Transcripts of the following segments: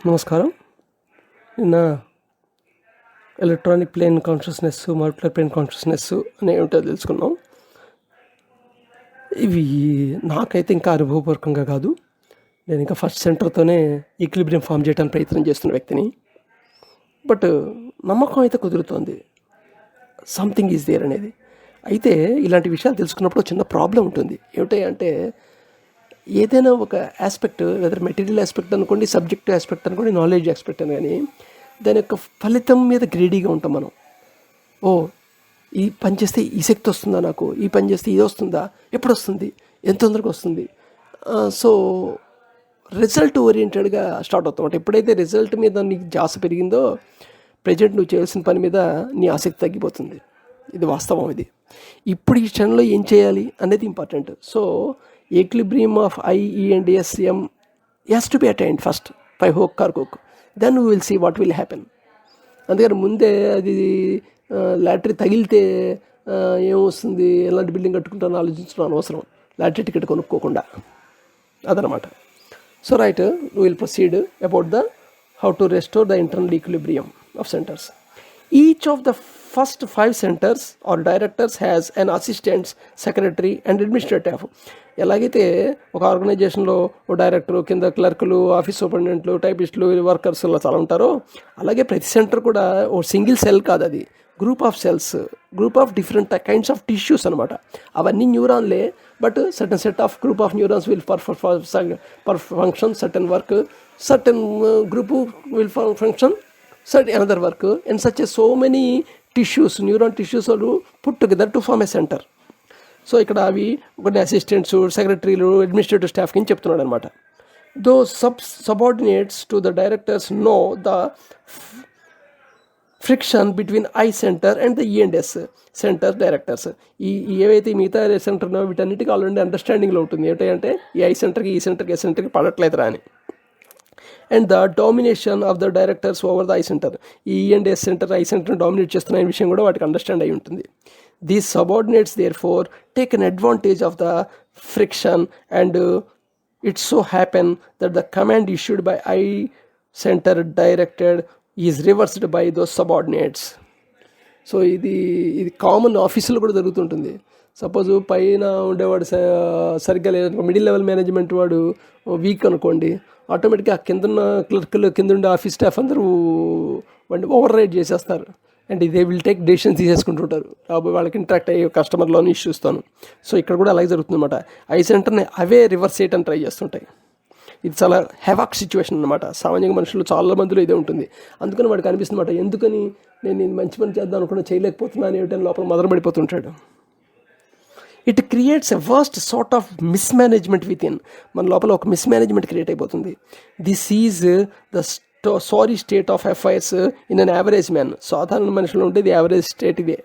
నమస్కారం. నిన్న electronic plane consciousness, molecular plane consciousness అని ఏమిటో తెలుసుకున్నాం. ఇవి నాకైతే ఇంకా అనుభవపూర్వకంగా కాదు. నేను ఇంకా ఫస్ట్ సెంటర్తోనే ఈక్విలిబ్రియం ఫామ్ చేయడానికి ప్రయత్నం చేస్తున్న వ్యక్తిని. బట్ నమ్మకం అయితే కుదురుతోంది, సంథింగ్ ఈజ్ దేర్ అనేది. అయితే ఇలాంటి విషయాలు తెలుసుకున్నప్పుడు చిన్న ప్రాబ్లం ఉంటుంది. ఏమిటంటే ఏదైనా ఒక ఆస్పెక్ట్, వెదర్ మెటీరియల్ ఆస్పెక్ట్ అనుకోండి, సబ్జెక్టివ్ ఆస్పెక్ట్ అనుకోండి, నాలెడ్జ్ ఆస్పెక్ట్ అని, కానీ దాని యొక్క ఫలితం మీద గ్రీడీగా ఉంటాం మనం. ఈ పని చేస్తే ఈ శక్తి వస్తుందా, నాకు ఈ పని చేస్తే ఇది వస్తుందా, ఎప్పుడు వస్తుంది, ఎంత తొందరగా వస్తుంది. సో రిజల్ట్ ఓరియంటెడ్గా స్టార్ట్ అవుతాం. అంటే ఎప్పుడైతే రిజల్ట్ మీద నీకు జాస పెరిగిందో, ప్రజెంట్ నువ్వు చేయాల్సిన పని మీద నీ ఆసక్తి తగ్గిపోతుంది. ఇది వాస్తవం. ఇది ఇప్పుడు ఈ క్షణంలో ఏం చేయాలి అనేది important. So equilibrium of I, E and S, M has to be attained first by hook or crook. Then we will see what will happen. అందుకని ముందే అది లాటరీ తగిలితే ఏమొస్తుంది, ఎలాంటి బిల్డింగ్ కట్టుకుంటానో ఆలోచించడం అనవసరం, లాటరీ టికెట్ కొనుక్కోకుండా. అదనమాట. So right, we will proceed about the how to restore the internal equilibrium of centres. Each of the first 5 centers or directors has an assistant, secretary and administrative. ఎలాగైతే ఒక ఆర్గనైజేషన్లో ఓ director, కింద క్లర్కులు, office సూపరింటెండెంట్లు, టైపిస్టులు, workers ఇలా చాలా ఉంటారో, అలాగే ప్రతి centre కూడా ఓ సింగిల్ సెల్ కాదు, అది group of cells, group of different kinds of tissues అనమాట. అవన్నీ న్యూరాన్లే, but certain set of group of neurons will function certain work, certain group will function another work, and such as so many tissues, neuron tissues are put together to form a center. So ఇక్కడ అవి కొన్ని assistants, సెక్రటరీలు, administrative staff కింద చెప్తున్నాడు అనమాట. Though subordinates to the directors no the friction between I centre and the E&S centre directors. ఏవైతే మిగతా centre ఉన్నో వీటన్నిటికీ ఆల్రెడీ అండర్స్టాండింగ్లో ఉంటుంది. ఏంటంటే ఈ ఐ సెంటర్కి, ఈ సెంటర్కి, ఏ సెంటర్కి పడట్లేదురా అని. And the domination of the directors over the I centre, ఈ E&S సెంటర్ ఐ సెంటర్ని డామినేట్ చేస్తున్న విషయం కూడా వాటికి అండర్స్టాండ్ అయి ఉంటుంది. These subordinates therefore take an advantage of the friction and it's so happen that the command issued by I centre directed is reversed by those subordinates. సో ఇది common ఆఫీసులో కూడా జరుగుతుంటుంది. సపోజ్ పైన ఉండేవాడు సరిగ్గా లేదు, మిడిల్ లెవెల్ మేనేజ్మెంట్ వాడు వీక్ అనుకోండి, ఆటోమేటిక్గా కిందన్న క్లర్కులు, కింద ఉండే ఆఫీస్ స్టాఫ్ అందరూ వాడిని ఓవర్ రైడ్ చేసేస్తారు. And they will take decisions తీసేసుకుంటుంటారు, వాళ్ళకి ఇంటరాక్ట్ అయ్యే కస్టమర్లోని ఇష్యూస్తాను. సో ఇక్కడ కూడా అలాగే జరుగుతుందన్నమాట. ఐ సెంటర్ని అవే రివర్స్ చేయడానికి ట్రై చేస్తుంటాయి. ఇది చాలా హెవాక్ సిచ్యువేషన్ అనమాట. సామాన్యంగా మనుషులు చాలా మందిలో ఇదే ఉంటుంది. అందుకని వాడికి అనిపిస్తుంది అనమాట, ఎందుకని నేను మంచి పని చేద్దాం అనుకున్నా చేయలేకపోతున్నాను ఏమిటని లోపల మొదలుపడిపోతుంటాడు. It creates a worst sort of mismanagement within. మన లోపల ఒక మిస్మేనేజ్మెంట్ క్రియేట్ అయిపోతుంది. This is the sorry state of affairs in an average man. సాధారణ మనుషులు ఉండేది యావరేజ్ స్టేట్ ఇదే.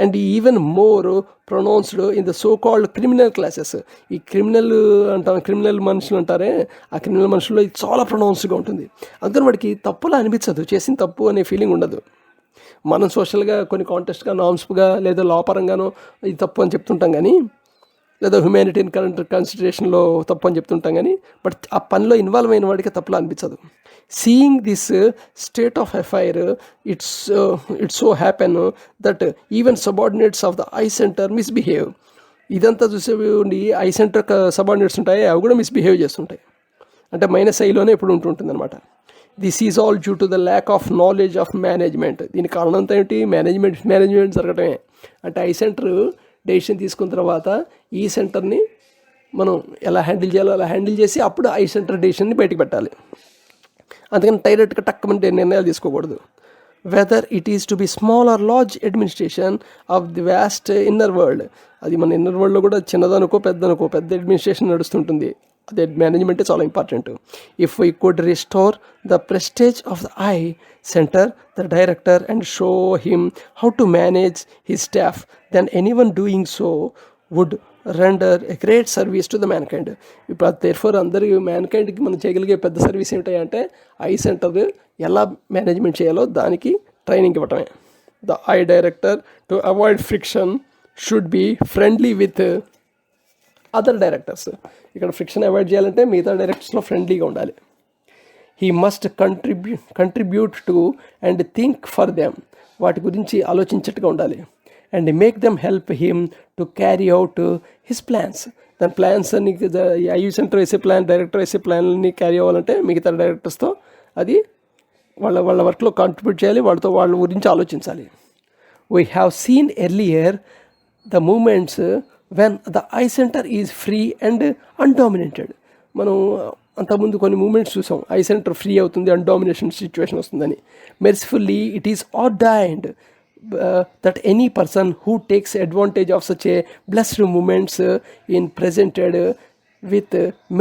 And even more pronounced in the so called criminal classes. ఈ criminal మనుషులు అంటారే, ఆ క్రిమినల్ మనుషుల్లో ఇది చాలా ప్రొనౌన్స్డ్గా ఉంటుంది. అందుకని వాడికి తప్పులా అనిపించదు, చేసిన తప్పు అనే ఫీలింగ్ ఉండదు. మనం సోషల్గా కొన్ని కాంటెస్ట్గా, నామ్స్గా, లేదా లా పరంగానో ఇది తప్పు అని చెప్తుంటాం కానీ, లేదా హ్యుమానిటీన్ కన్సిడరేషన్లో తప్పు అని చెప్తుంటాం కానీ, బట్ ఆ పనిలో ఇన్వాల్వ్ అయిన వాడికి తప్పులా అనిపించదు. Seeing this state of affair, it's so happen that even subordinates of the I centre misbehave. ఇదంతా చూసే ఉండి ఐ సెంటర్ సబార్డినేట్స్ ఉంటాయి, అవి కూడా మిస్బిహేవ్ చేస్తుంటాయి. అంటే -ఐలోనే ఇప్పుడు ఉంటుంటుంది అనమాట. This is all due to the lack of knowledge of management. దీనికి కారణం అంతా ఏంటి? మేనేజ్మెంట్ జరగటమే. అంటే ఐ సెంటర్ డెసిషన్ తీసుకున్న తర్వాత ఈ సెంటర్ని మనం ఎలా హ్యాండిల్ చేయాలో అలా హ్యాండిల్ చేసి అప్పుడు ఐ సెంటర్ డెసిషన్ని బయటకు పెట్టాలి. అందుకని డైరెక్ట్గా టక్కమంటే నిర్ణయాలు తీసుకోకూడదు. Whether it is to be small or large administration of the vast inner world. అది మన ఇన్నర్ వరల్డ్లో కూడా చిన్నదనుకో పెద్ద అడ్మినిస్ట్రేషన్ నడుస్తుంటుంది. అదే మేనేజ్మెంటే చాలా important. If we could restore the prestige of the I centre the director and show him how to manage his staff, then anyone doing so would render a great service to the mankind. ఇప్పుడు therefore అందరికీ మ్యాన్కైండ్కి మనం చేయగలిగే పెద్ద service ఏమిటంటే I centre ఎలా management చేయాలో దానికి ట్రైనింగ్ ఇవ్వటమే. The I director to avoid friction should be friendly with other directors. ఇక్కడ ఫ్రిక్షన్ అవాయిడ్ చేయాలంటే మిగతా డైరెక్టర్స్లో ఫ్రెండ్లీగా ఉండాలి. He must contribute to and think for them, వాటి గురించి ఆలోచించట్టుగా ఉండాలి. And make them help him to carry out his plans. దాని ప్లాన్స్ అన్ని ఐయూ సెంటర్ వేసే ప్లాన్, డైరెక్టర్ వేసే ప్లాన్ని క్యారీ అవ్వాలంటే మిగతా డైరెక్టర్స్తో అది వాళ్ళ వర్క్లో కాంట్రిబ్యూట్ చేయాలి, వాళ్ళ గురించి ఆలోచించాలి. We have seen earlier the moments when the I centre is free and undominated. మనం అంతకుముందు కొన్ని మూమెంట్స్ చూసాం, ఐ సెంటర్ ఫ్రీ అవుతుంది, అన్డామినేషన్ సిచ్యువేషన్ వస్తుందని. Mercifully it is ordained that any person who takes advantage of such a blessed moments in presented with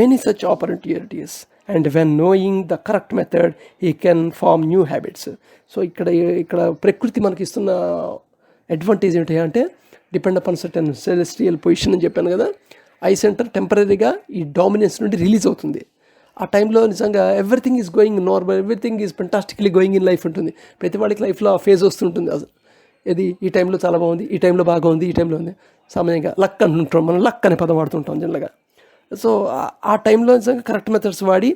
many such opportunities, and when knowing the correct method he can form new habits. So ఇక్కడ ప్రకృతి మనకి ఇస్తున్న advantage ఏంటి అంటే depend upon certain celestial position అని చెప్పాను కదా. I centre టెంపరీగా ఈ డామినెన్స్ నుండి రిలీజ్ అవుతుంది. ఆ టైంలో నిజంగా everything is going normal, everything is fantastically going in life ఉంటుంది. ప్రతి వాళ్ళకి లైఫ్లో ఆ ఫేజ్ వస్తుంటుంది. ఇది ఈ టైంలో చాలా బాగుంది, ఈ టైంలో బాగా ఉంది, ఈ టైంలో ఉంది. సామాన్యంగా లక్ అంటుంటాం, మనం లక్ అనే పదం వాడుతుంటాం జనరల్గా. సో ఆ టైంలో నిజంగా కరెక్ట్ మెథడ్స్ వాడి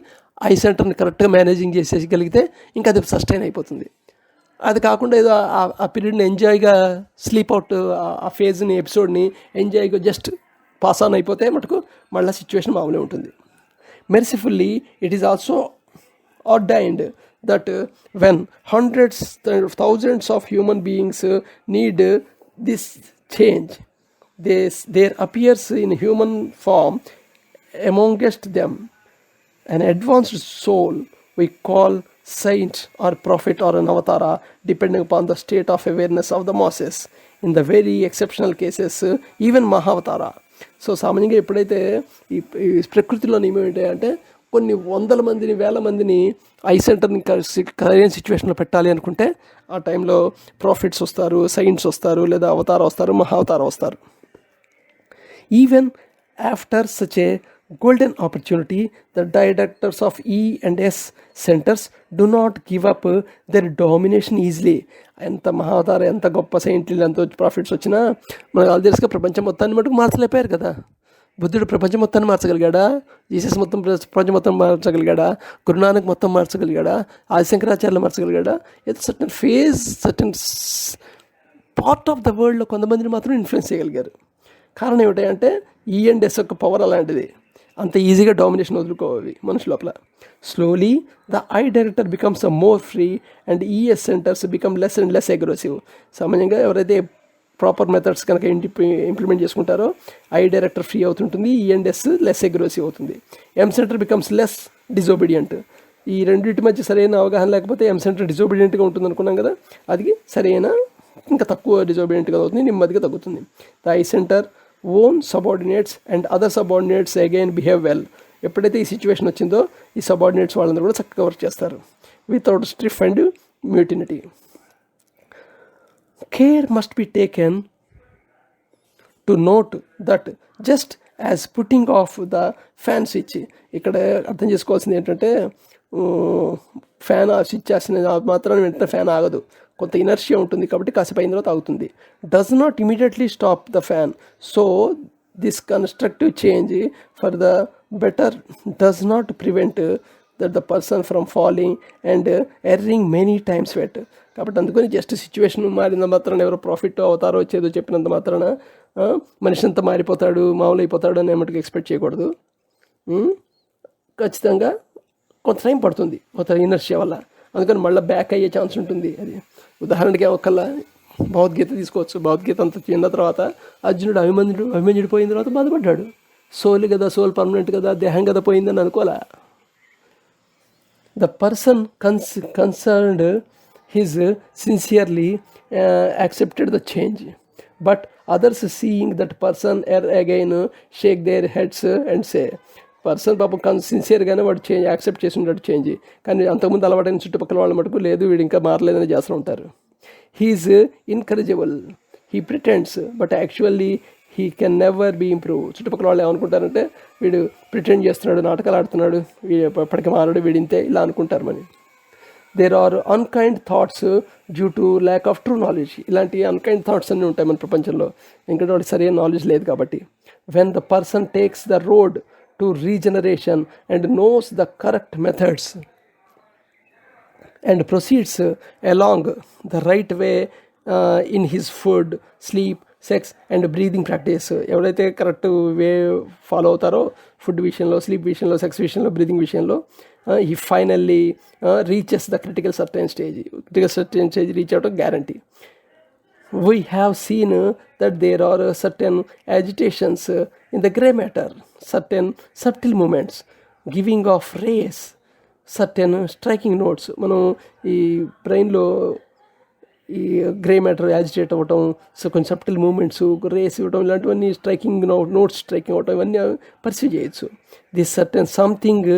ఐ సెంటర్ని కరెక్ట్గా మేనేజింగ్ చేసేయగలిగితే ఇంకా అది సస్టైన్ అయిపోతుంది. అది కాకుండా ఏదో ఆ పీరియడ్ని ఎంజాయ్గా స్లీప్ అవుట్, ఆ ఫేజ్ని ఎపిసోడ్ని ఎంజాయ్గా జస్ట్ పాస్ ఆన్ అయిపోతే మటుకు మళ్ళీ సిచ్యువేషన్ మామూలే ఉంటుంది. Mercifully it is also ordained that when hundreds and thousands of human beings need this change, there appears in human form amongst them an advanced soul we call saint or prophet or an avatara, depending upon the state of awareness of the masses. In the very exceptional cases, even Mahavatara. So సామాన్యంగా ఎప్పుడైతే ఈ ప్రకృతిలో ఏమేంటి అంటే కొన్ని వందల మందిని, వేల మందిని ఐ సెంటర్ని సరైన సిచ్యువేషన్లో పెట్టాలి అనుకుంటే ఆ టైంలో ప్రాఫిట్స్ వస్తారు, సైంట్స్ వస్తారు, లేదా అవతార వస్తారు, మహావతార వస్తారు. Even after such a golden opportunity, the directors of E and S centers do not give up their domination easily. ఎంత మహావతార, ఎంత గొప్ప సైంటిస్టులు, ఎంత ప్రాఫిట్స్ వచ్చినా మనకు ఆల్దేస్గా ప్రపంచం మొత్తాన్ని మటుకు మార్చలేపారు కదా. బుద్ధుడు ప్రపంచం మొత్తాన్ని మార్చగలిగాడా? జీసస్ మొత్తం ప్రపంచం మొత్తం మార్చగలిగాడా? గురునానక్ మొత్తం మార్చగలిగాడా? ఆదిశంకరాచార్యులు మార్చగలిగాడా? ఏదో certain phase, certain part of the వరల్డ్లో కొంతమందిని మాత్రం ఇన్ఫ్లుయెన్స్ చేయగలిగారు. కారణం ఏమిటంటే ఈ అండ్ ఎస్ యొక్క పవర్ అలాంటిది. అంత ఈజీగా డామినేషన్ వదులుకోవాలి మనుషుల లోపల. Slowly the I director becomes more free and ES centres become less and less aggressive. సామాన్యంగా ఎవరైతే ప్రాపర్ మెథడ్స్ కనుక ఇంప్లిమెంట్ చేసుకుంటారో ఐ డైరెక్టర్ ఫ్రీ అవుతుంటుంది, E and S less aggressive అవుతుంది. M centre becomes less disobedient. ఈ రెండింటి మధ్య సరైన అవగాహన లేకపోతే ఎం సెంటర్ డిజోబీడియంట్గా ఉంటుంది అనుకున్నాం కదా, అది సరైన ఇంకా తక్కువ డిజోబీడియంట్గా అవుతుంది, నెమ్మదిగా తగ్గుతుంది. The I centre own subordinates and other subordinates again behave well. ఎప్పుడైతే ఈ సిచ్యువేషన్ వచ్చిందో ఈ సబార్డినేట్స్ వాళ్ళందరూ కూడా చక్కగా వర్క్ చేస్తారు without strife and mutiny. Care must be taken to note that just as putting off the fan switch. ఇక్కడ అర్థం చేసుకోవాల్సింది ఏంటంటే ఫ్యాన్ స్విచ్ చేసిన మాత్రం వెంటనే ఫ్యాన్ ఆగదు, కొంత ఇనర్షియా ఉంటుంది కాబట్టి కాసేపు అయిన తర్వాత ఆగుతుంది. Does not immediately stop the fan. So this constructive change for the better does not prevent that the person from falling and erring many times yet. కాబట్టి అందుకని జస్ట్ సిచ్యువేషన్ మారినంత మాత్రాన, ఎవరో ప్రాఫిట్ అవుతారో వచ్చేదో చెప్పినంత మాత్రాన మనిషి అంతా మారిపోతాడు, మామూలు అయిపోతాడు అని ఏమటికి ఎక్స్పెక్ట్ చేయకూడదు. ఖచ్చితంగా కొంత టైం పడుతుంది కొంత ఇనర్షియా వల్ల, అందుకని మళ్ళీ బ్యాక్ అయ్యే ఛాన్స్ ఉంటుంది. అది ఉదాహరణకి ఒకళ్ళ భగవద్గీత తీసుకోవచ్చు. భగవద్గీత అంతా చిన్న తర్వాత అర్జునుడు అభిమన్యుడు పోయిన తర్వాత బాధపడ్డాడు. సోల్ కదా, సోల్ పర్మనెంట్ కదా, దేహం కదా పోయిందని అనుకోలే. The person concerned his sincerely accepted the change, but others seeing that person again shake their heads and say. Person పాపం సిన్సియర్గానే వాడు చేంజ్ యాక్సెప్ట్ చేసి ఉంటాడు చేంజ్, కానీ అంతకుముందు అలవాటైన చుట్టుపక్కల వాళ్ళ మటుకు లేదు వీడు ఇంకా మారలేదని చేస్తూ ఉంటారు. He is incorrigible, he pretends but actually he can never be improve. చుట్టుపక్కల వాళ్ళు ఏమనుకుంటారంటే వీడు ప్రిటెండ్ చేస్తున్నాడు, నాటకాలు ఆడుతున్నాడు, వీడు ఎప్పటికీ మారడు, వీడింతే ఇలా అనుకుంటారు మరి. There are unkind thoughts due to lack of true knowledge. ఇలాంటి అన్కైండ్ థాట్స్ అన్నీ ఉంటాయి మన ప్రపంచంలో, ఎందుకంటే వాడికి సరైన నాలెడ్జ్ లేదు కాబట్టి. When the person takes the road to regeneration and knows the correct methods, and proceeds along the right way in his food, sleep, sex and breathing practice. ఎవరైతే కరెక్ట్ వే ఫాలో అవుతారో food విషయంలో, sleep విషయంలో, sex విషయంలో, breathing విషయంలో, ఈ finally reaches the critical certain stage. Critical certain stage reach అవటం guarantee. We have seen that there are certain agitations in the grey matter, certain subtle movements, giving of rays, certain striking notes. మనం ఈ బ్రెయిన్లో ఈ grey matter agitate అవ్వటం, so కొంచెం subtle moments, రేస్ ఇవ్వడం, ఇలాంటివన్నీ స్ట్రైకింగ్ నోట్స్ స్ట్రైకింగ్ అవ్వటం, ఇవన్నీ పర్సీవ్ చేయొచ్చు. This certain something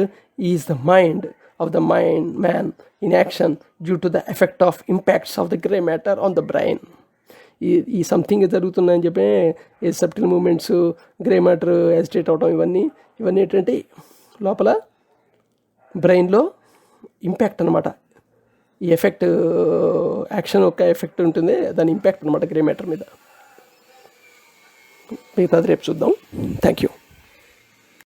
is the mind of the mind man in action due to the effect of impacts of the grey matter on the brain. ఈ something జరుగుతుందని చెప్పి ఈ subtle moments, grey matter agitate అవ్వడం, ఇవన్నీ ఏంటంటే లోపల బ్రెయిన్లో impact అనమాట. ఈ ఎఫెక్ట్ యాక్షన్ యొక్క ఎఫెక్ట్ ఉంటుంది, దాని ఇంపాక్ట్ అనమాట గ్రే మ్యాటర్ మీద. మిగతాది రేపు చూద్దాం. Thank you.